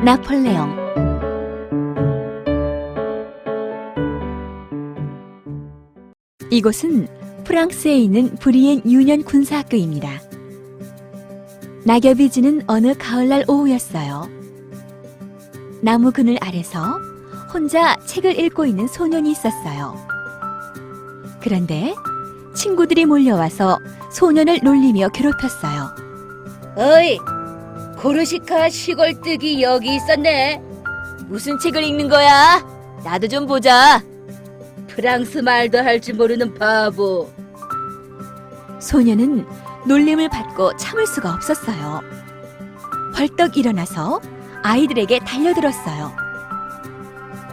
나폴레옹. 이곳은 프랑스에 있는 브리엔 유년 군사학교입니다. 낙엽이 지는 어느 가을날 오후였어요. 나무 그늘 아래서 혼자 책을 읽고 있는 소년이 있었어요. 그런데 친구들이 몰려와서 소년을 놀리며 괴롭혔어요. 어이, 코르시카 시골뜨기 여기 있었네. 무슨 책을 읽는 거야? 나도 좀 보자. 프랑스 말도 할 줄 모르는 바보. 소년은 놀림을 받고 참을 수가 없었어요. 벌떡 일어나서 아이들에게 달려들었어요.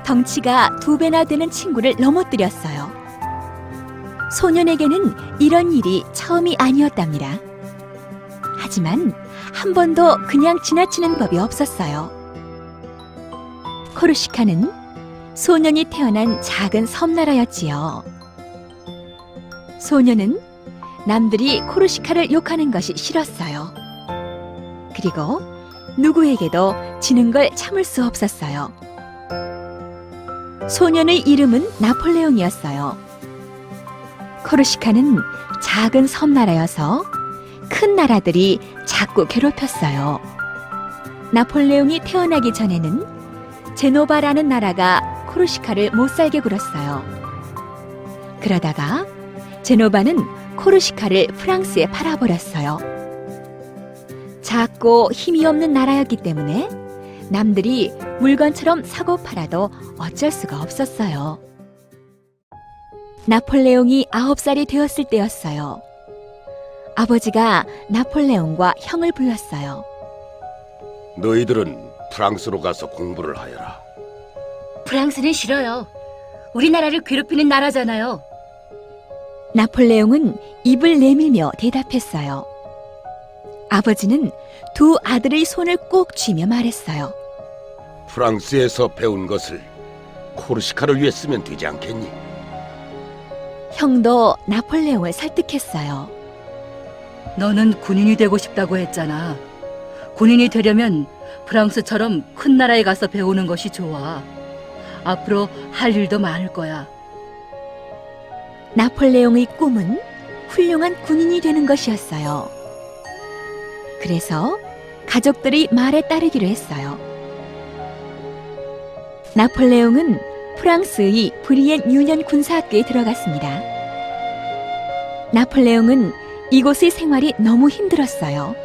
덩치가 2배나 되는 친구를 넘어뜨렸어요. 소년에게는 이런 일이 처음이 아니었답니다. 하지만 한 번도 그냥 지나치는 법이 없었어요. 코르시카는 소년이 태어난 작은 섬나라였지요. 소년은 남들이 코르시카를 욕하는 것이 싫었어요. 그리고 누구에게도 지는 걸 참을 수 없었어요. 소년의 이름은 나폴레옹이었어요. 코르시카는 작은 섬나라여서 큰 나라들이 자꾸 괴롭혔어요. 나폴레옹이 태어나기 전에는 제노바라는 나라가 코르시카를 못살게 굴었어요. 그러다가 제노바는 코르시카를 프랑스에 팔아버렸어요. 작고 힘이 없는 나라였기 때문에 남들이 물건처럼 사고 팔아도 어쩔 수가 없었어요. 나폴레옹이 9살이 되었을 때였어요. 아버지가 나폴레옹과 형을 불렀어요. 너희들은 프랑스로 가서 공부를 하여라. 프랑스는 싫어요. 우리나라를 괴롭히는 나라잖아요. 나폴레옹은 입을 내밀며 대답했어요. 아버지는 2 아들의 손을 꼭 쥐며 말했어요. 프랑스에서 배운 것을 코르시카를 위해 쓰면 되지 않겠니? 형도 나폴레옹을 설득했어요. 너는 군인이 되고 싶다고 했잖아. 군인이 되려면 프랑스처럼 큰 나라에 가서 배우는 것이 좋아. 앞으로 할 일도 많을 거야. 나폴레옹의 꿈은 훌륭한 군인이 되는 것이었어요. 그래서 가족들이 말에 따르기로 했어요. 나폴레옹은 프랑스의 브리엔 유년 군사학교에 들어갔습니다. 나폴레옹은 이곳의 생활이 너무 힘들었어요.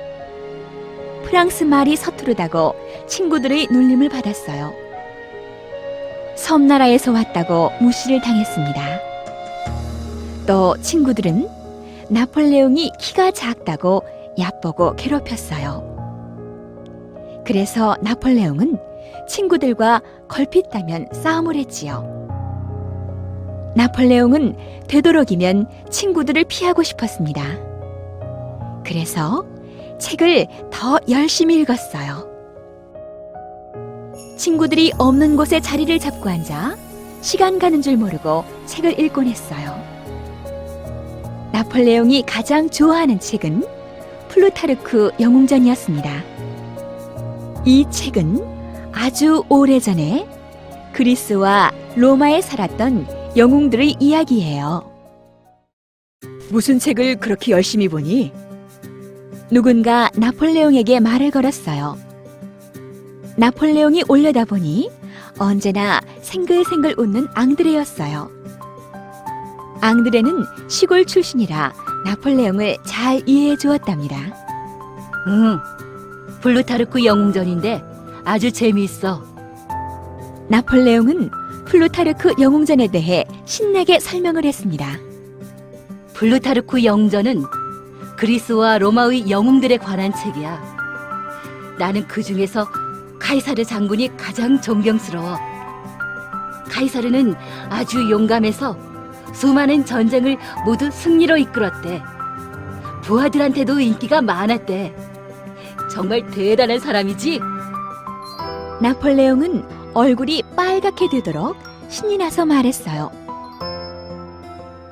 프랑스 말이 서투르다고 친구들의 놀림을 받았어요. 섬나라에서 왔다고 무시를 당했습니다. 또 친구들은 나폴레옹이 키가 작다고 얕보고 괴롭혔어요. 그래서 나폴레옹은 친구들과 걸핏하면 싸움을 했지요. 나폴레옹은 되도록이면 친구들을 피하고 싶었습니다. 그래서 책을 더 열심히 읽었어요. 친구들이 없는 곳에 자리를 잡고 앉아 시간 가는 줄 모르고 책을 읽곤 했어요. 나폴레옹이 가장 좋아하는 책은 플루타르크 영웅전이었습니다. 이 책은 아주 오래전에 그리스와 로마에 살았던 영웅들의 이야기예요. 무슨 책을 그렇게 열심히 보니? 누군가 나폴레옹에게 말을 걸었어요. 나폴레옹이 올려다보니 언제나 생글생글 웃는 앙드레였어요. 앙드레는 시골 출신이라 나폴레옹을 잘 이해해 주었답니다. 응, 플루타르크 영웅전인데 아주 재미있어. 나폴레옹은 플루타르크 영웅전에 대해 신나게 설명을 했습니다. 플루타르크 영웅전은 그리스와 로마의 영웅들에 관한 책이야. 나는 그 중에서 카이사르 장군이 가장 존경스러워. 카이사르는 아주 용감해서 수많은 전쟁을 모두 승리로 이끌었대. 부하들한테도 인기가 많았대. 정말 대단한 사람이지? 나폴레옹은 얼굴이 빨갛게 되도록 신이 나서 말했어요.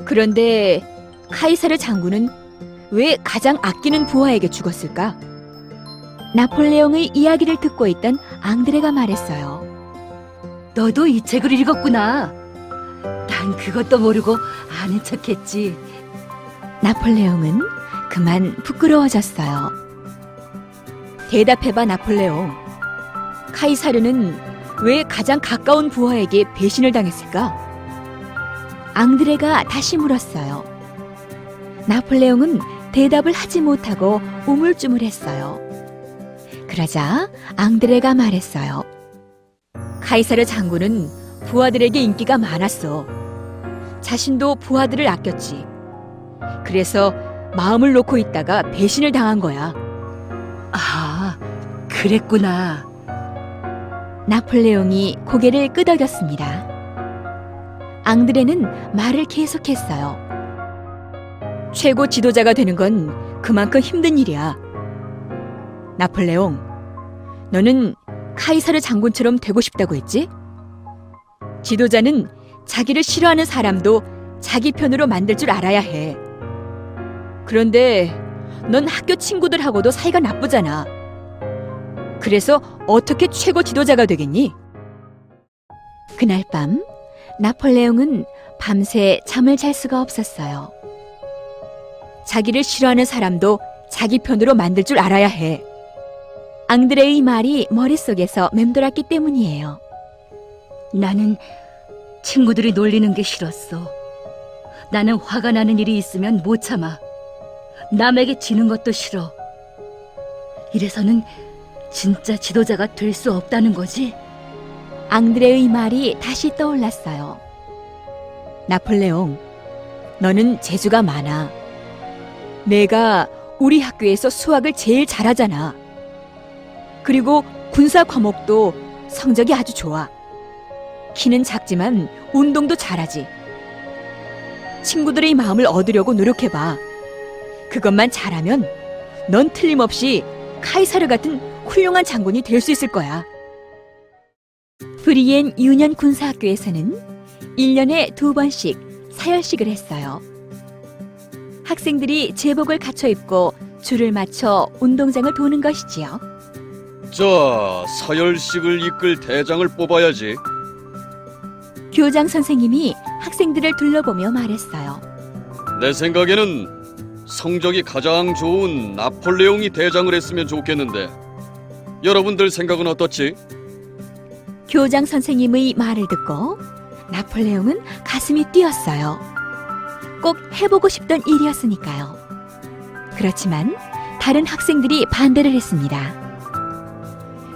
그런데 카이사르 장군은 왜 가장 아끼는 부하에게 죽었을까? 나폴레옹의 이야기를 듣고 있던 앙드레가 말했어요. 너도 이 책을 읽었구나. 난 그것도 모르고 아는 척했지. 나폴레옹은 그만 부끄러워졌어요. 대답해봐, 나폴레옹. 카이사르는 왜 가장 가까운 부하에게 배신을 당했을까? 앙드레가 다시 물었어요. 나폴레옹은 대답을 하지 못하고 우물쭈물했어요. 그러자 앙드레가 말했어요. 카이사르 장군은 부하들에게 인기가 많았어. 자신도 부하들을 아꼈지. 그래서 마음을 놓고 있다가 배신을 당한 거야. 아, 그랬구나. 나폴레옹이 고개를 끄덕였습니다. 앙드레는 말을 계속했어요. 최고 지도자가 되는 건 그만큼 힘든 일이야. 나폴레옹, 너는 카이사르 장군처럼 되고 싶다고 했지? 지도자는 자기를 싫어하는 사람도 자기 편으로 만들 줄 알아야 해. 그런데 넌 학교 친구들하고도 사이가 나쁘잖아. 그래서 어떻게 최고 지도자가 되겠니? 그날 밤 나폴레옹은 밤새 잠을 잘 수가 없었어요. 자기를 싫어하는 사람도 자기 편으로 만들 줄 알아야 해. 앙드레의 말이 머릿속에서 맴돌았기 때문이에요. 나는 친구들이 놀리는 게 싫었어. 나는 화가 나는 일이 있으면 못 참아. 남에게 지는 것도 싫어. 이래서는 진짜 지도자가 될 수 없다는 거지? 앙드레의 말이 다시 떠올랐어요. 나폴레옹, 너는 재주가 많아. 내가 우리 학교에서 수학을 제일 잘하잖아. 그리고 군사 과목도 성적이 아주 좋아. 키는 작지만 운동도 잘하지. 친구들의 마음을 얻으려고 노력해봐. 그것만 잘하면 넌 틀림없이 카이사르 같은 훌륭한 장군이 될 수 있을 거야. 브리엔 유년 군사학교에서는 1년에 2번씩 사열식을 했어요. 학생들이 제복을 갖춰 입고 줄을 맞춰 운동장을 도는 것이지요. 자, 서열식을 이끌 대장을 뽑아야지. 교장 선생님이 학생들을 둘러보며 말했어요. 내 생각에는 성적이 가장 좋은 나폴레옹이 대장을 했으면 좋겠는데 여러분들 생각은 어떻지? 교장 선생님의 말을 듣고 나폴레옹은 가슴이 뛰었어요. 꼭 해보고 싶던 일이었으니까요. 그렇지만 다른 학생들이 반대를 했습니다.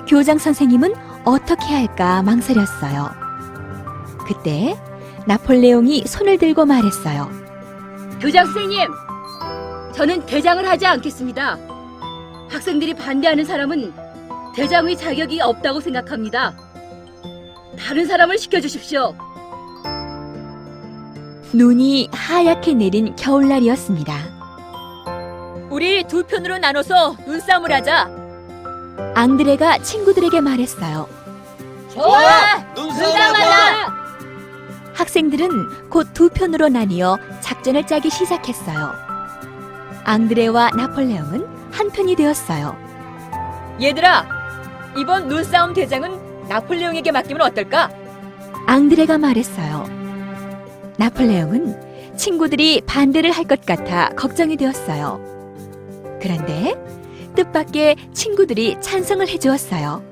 교장 선생님은 어떻게 할까 망설였어요. 그때 나폴레옹이 손을 들고 말했어요. 교장 선생님, 저는 대장을 하지 않겠습니다. 학생들이 반대하는 사람은 대장의 자격이 없다고 생각합니다. 다른 사람을 시켜주십시오. 눈이 하얗게 내린 겨울날이었습니다. 우리 두 편으로 나눠서 눈싸움을 하자. 앙드레가 친구들에게 말했어요. 좋아! 눈싸움하자! 학생들은 곧 두 편으로 나뉘어 작전을 짜기 시작했어요. 앙드레와 나폴레옹은 한 편이 되었어요. 얘들아, 이번 눈싸움 대장은 나폴레옹에게 맡기면 어떨까? 앙드레가 말했어요. 나폴레옹은 친구들이 반대를 할 것 같아 걱정이 되었어요. 그런데 뜻밖의 친구들이 찬성을 해주었어요.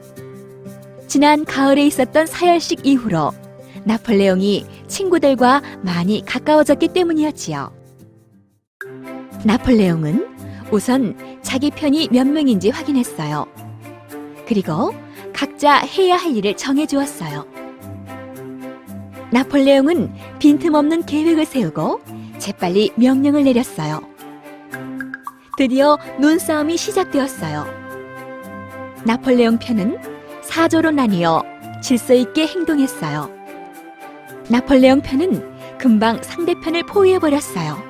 지난 가을에 있었던 사열식 이후로 나폴레옹이 친구들과 많이 가까워졌기 때문이었지요. 나폴레옹은 우선 자기 편이 몇 명인지 확인했어요. 그리고 각자 해야 할 일을 정해주었어요. 나폴레옹은 빈틈없는 계획을 세우고 재빨리 명령을 내렸어요. 드디어 눈싸움이 시작되었어요. 나폴레옹 편은 사조로 나뉘어 질서 있게 행동했어요. 나폴레옹 편은 금방 상대편을 포위해버렸어요.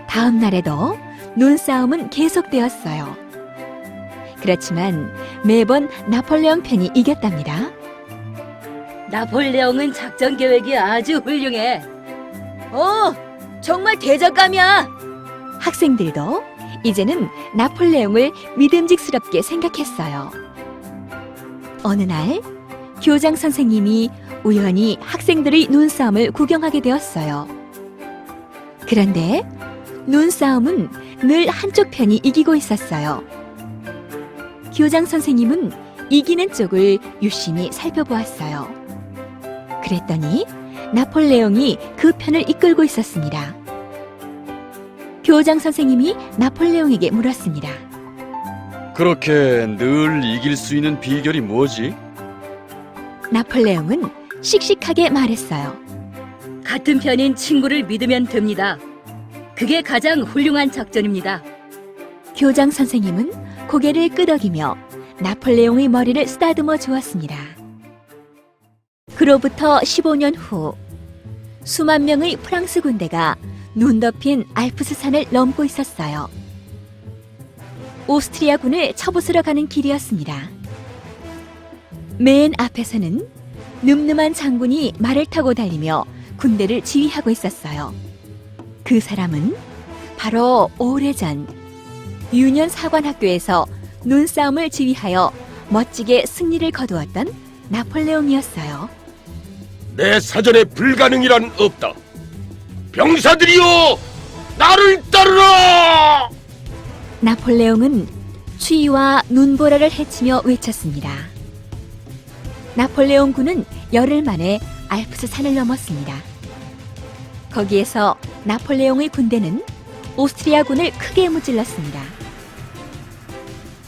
다음 날에도 눈싸움은 계속되었어요. 그렇지만 매번 나폴레옹 편이 이겼답니다. 나폴레옹은 작전 계획이 아주 훌륭해. 정말 대작감이야. 학생들도 이제는 나폴레옹을 믿음직스럽게 생각했어요. 어느 날 교장 선생님이 우연히 학생들의 눈싸움을 구경하게 되었어요. 그런데 눈싸움은 늘 한쪽 편이 이기고 있었어요. 교장 선생님은 이기는 쪽을 유심히 살펴보았어요. 그랬더니 나폴레옹이 그 편을 이끌고 있었습니다. 교장 선생님이 나폴레옹에게 물었습니다. 그렇게 늘 이길 수 있는 비결이 뭐지? 나폴레옹은 씩씩하게 말했어요. 같은 편인 친구를 믿으면 됩니다. 그게 가장 훌륭한 작전입니다. 교장 선생님은 고개를 끄덕이며 나폴레옹의 머리를 쓰다듬어 주었습니다. 그로부터 15년 후 수만 명의 프랑스 군대가 눈 덮인 알프스 산을 넘고 있었어요. 오스트리아군을 쳐부수러 가는 길이었습니다. 맨 앞에서는 늠름한 장군이 말을 타고 달리며 군대를 지휘하고 있었어요. 그 사람은 바로 오래전 유년 사관학교에서 눈싸움을 지휘하여 멋지게 승리를 거두었던 나폴레옹이었어요. 내 사전에 불가능이란 없다. 병사들이여, 나를 따르라! 나폴레옹은 추위와 눈보라를 헤치며 외쳤습니다. 나폴레옹 군은 열흘 만에 알프스 산을 넘었습니다. 거기에서 나폴레옹의 군대는 오스트리아군을 크게 무찔렀습니다.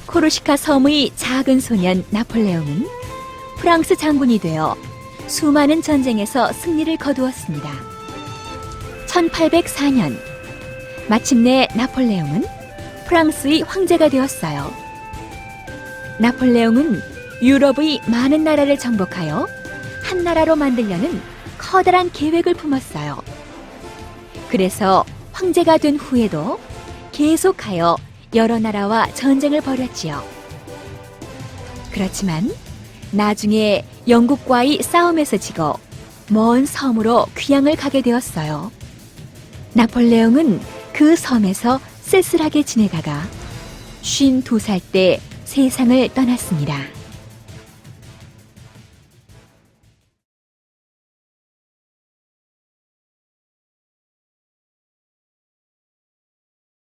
코르시카 섬의 작은 소년 나폴레옹은 프랑스 장군이 되어 수많은 전쟁에서 승리를 거두었습니다. 1804년 마침내 나폴레옹은 프랑스의 황제가 되었어요. 나폴레옹은 유럽의 많은 나라를 정복하여 한 나라로 만들려는 커다란 계획을 품었어요. 그래서 황제가 된 후에도 계속하여 여러 나라와 전쟁을 벌였지요. 그렇지만 나중에 영국과의 싸움에서 지고 먼 섬으로 귀향을 가게 되었어요. 나폴레옹은 그 섬에서 쓸쓸하게 지내다가 52살 때 세상을 떠났습니다.